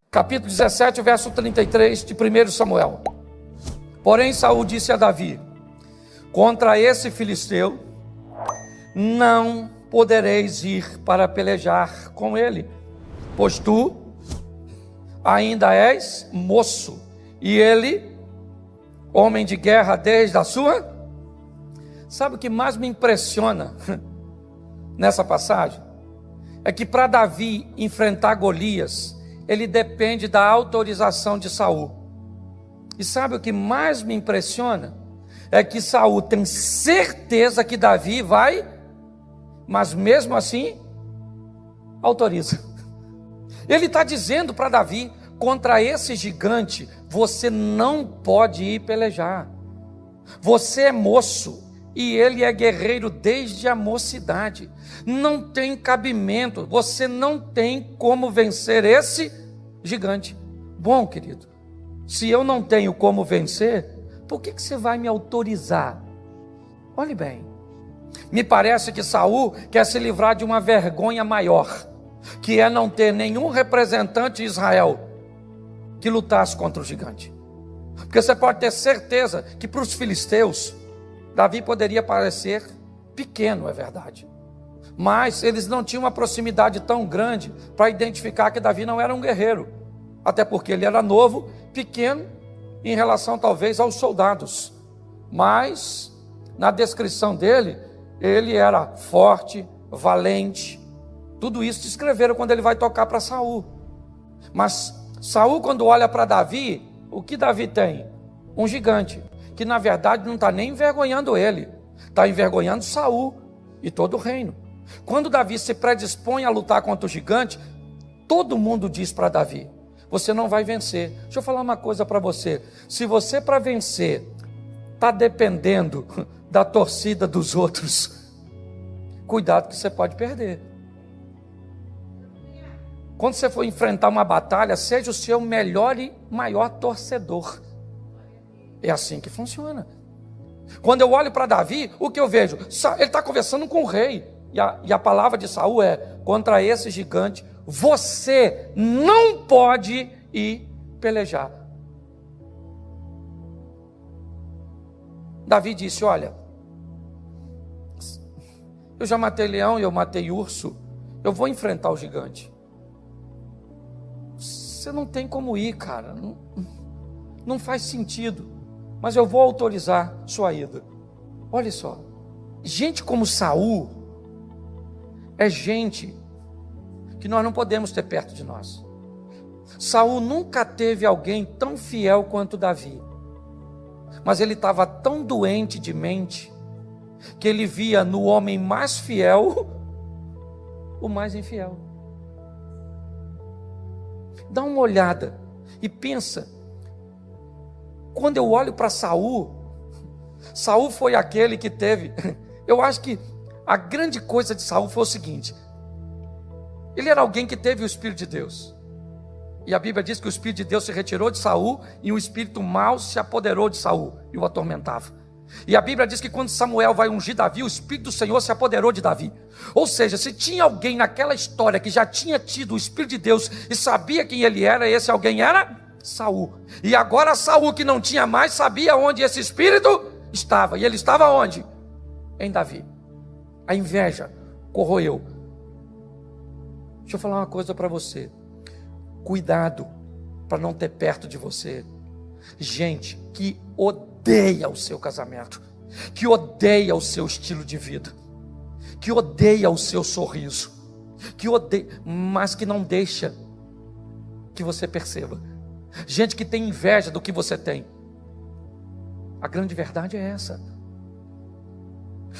capítulo 17, verso 33 de 1 Samuel. Porém Saul disse a Davi: contra esse filisteu não podereis ir para pelejar com ele, pois tu ainda és moço, e ele, homem de guerra desde a sua... Sabe o que mais me impressiona nessa passagem? É que para Davi enfrentar Golias, ele depende da autorização de Saul. E sabe o que mais me impressiona? É que Saul tem certeza que Davi vai, mas mesmo assim, autoriza. Ele está dizendo para Davi: contra esse gigante, você não pode ir pelejar. Você é moço, e ele é guerreiro desde a mocidade. Não tem cabimento, você não tem como vencer esse gigante. Bom, querido, se eu não tenho como vencer, por que você vai me autorizar? Olhe bem, me parece que Saul quer se livrar de uma vergonha maior, que é não ter nenhum representante de Israel que lutasse contra o gigante. Porque você pode ter certeza que para os filisteus, Davi poderia parecer pequeno, é verdade, mas eles não tinham uma proximidade tão grande para identificar que Davi não era um guerreiro, até porque ele era novo, pequeno, em relação talvez aos soldados, mas na descrição dele, ele era forte, valente. Tudo isso descreveram quando ele vai tocar para Saul. Mas Saul, quando olha para Davi, o que Davi tem? Um gigante, que na verdade não está nem envergonhando ele, está envergonhando Saul e todo o reino. Quando Davi se predispõe a lutar contra o gigante, todo mundo diz para Davi: você não vai vencer. Deixa eu falar uma coisa para você: se você, para vencer, está dependendo da torcida dos outros, cuidado que você pode perder. Quando você for enfrentar uma batalha, seja o seu melhor e maior torcedor. É assim que funciona. Quando eu olho para Davi, o que eu vejo? Ele está conversando com o rei, e a palavra de Saul é: contra esse gigante, você não pode ir pelejar. Davi disse: olha, eu já matei leão e eu matei urso, eu vou enfrentar o gigante. Você não tem como ir, cara, não faz sentido, mas eu vou autorizar sua ida. Olha só, gente como Saul é gente que nós não podemos ter perto de nós. Saul nunca teve alguém tão fiel quanto Davi, mas ele estava tão doente de mente que ele via no homem mais fiel o mais infiel. Dá uma olhada e pensa. Quando eu olho para Saul, Saul foi aquele que teve... Eu acho que a grande coisa de Saul foi o seguinte: ele era alguém que teve o Espírito de Deus. E a Bíblia diz que o Espírito de Deus se retirou de Saul e um espírito mau se apoderou de Saul e o atormentava. E a Bíblia diz que quando Samuel vai ungir Davi, o Espírito do Senhor se apoderou de Davi. Ou seja, se tinha alguém naquela história que já tinha tido o Espírito de Deus e sabia quem ele era, esse alguém era Saul. E agora Saul, que não tinha mais, sabia onde esse Espírito estava. E ele estava onde? Em Davi. A inveja corroeu. Deixa eu falar uma coisa para você: cuidado para não ter perto de você gente que odeia o seu casamento, que odeia o seu estilo de vida, que odeia o seu sorriso, que odeia, mas que não deixa que você perceba. Gente que tem inveja do que você tem. A grande verdade é essa.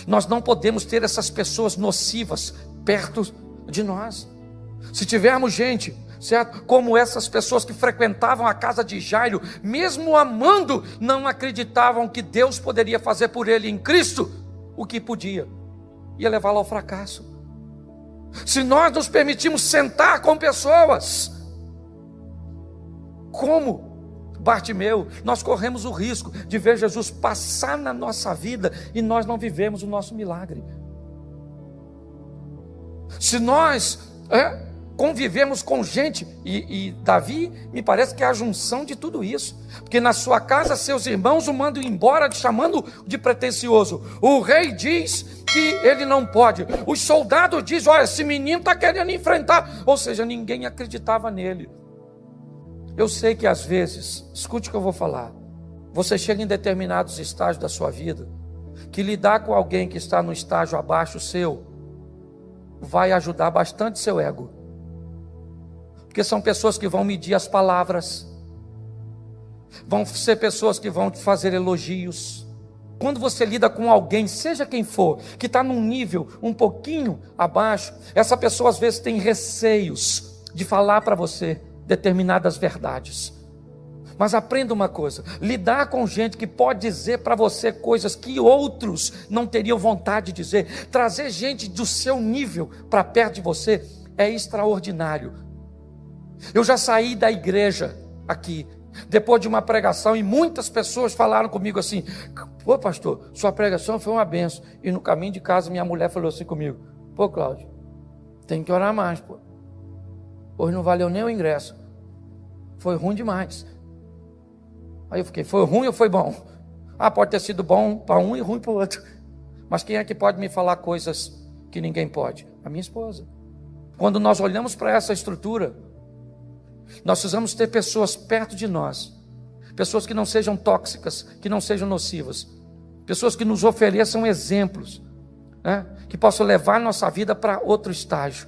Nós não podemos ter essas pessoas nocivas perto de nós. Se tivermos gente, certo, como essas pessoas que frequentavam a casa de Jairo, mesmo amando, não acreditavam que Deus poderia fazer por ele em Cristo o que podia, ia levá-lo ao fracasso. Se nós nos permitimos sentar com pessoas como Bartimeu, nós corremos o risco de ver Jesus passar na nossa vida e nós não vivemos o nosso milagre. Se nós convivemos com gente, e Davi me parece que é a junção de tudo isso, porque na sua casa seus irmãos o mandam embora, chamando de pretensioso. O rei diz que ele não pode, os soldados dizem: olha, esse menino está querendo enfrentar, ou seja, ninguém acreditava nele. Eu sei que às vezes, escute o que eu vou falar, você chega em determinados estágios da sua vida, que lidar com alguém que está no estágio abaixo seu, vai ajudar bastante seu ego. Porque são pessoas que vão medir as palavras, vão ser pessoas que vão te fazer elogios. Quando você lida com alguém, seja quem for, que está num nível um pouquinho abaixo, essa pessoa às vezes tem receios de falar para você determinadas verdades. Mas aprenda uma coisa: lidar com gente que pode dizer para você coisas que outros não teriam vontade de dizer, trazer gente do seu nível para perto de você, é extraordinário. Eu já saí da igreja aqui, depois de uma pregação, e muitas pessoas falaram comigo assim: pô, pastor, sua pregação foi uma benção. E no caminho de casa minha mulher falou assim comigo: pô, Cláudio, tem que orar mais, pô. Hoje não valeu nem o ingresso, foi ruim demais. Aí eu fiquei: foi ruim ou foi bom? Ah, pode ter sido bom para um e ruim para o outro. Mas quem é que pode me falar coisas que ninguém pode? A minha esposa. Quando nós olhamos para essa estrutura, nós precisamos ter pessoas perto de nós, pessoas que não sejam tóxicas, que não sejam nocivas, pessoas que nos ofereçam exemplos, né? Que possam levar nossa vida para outro estágio.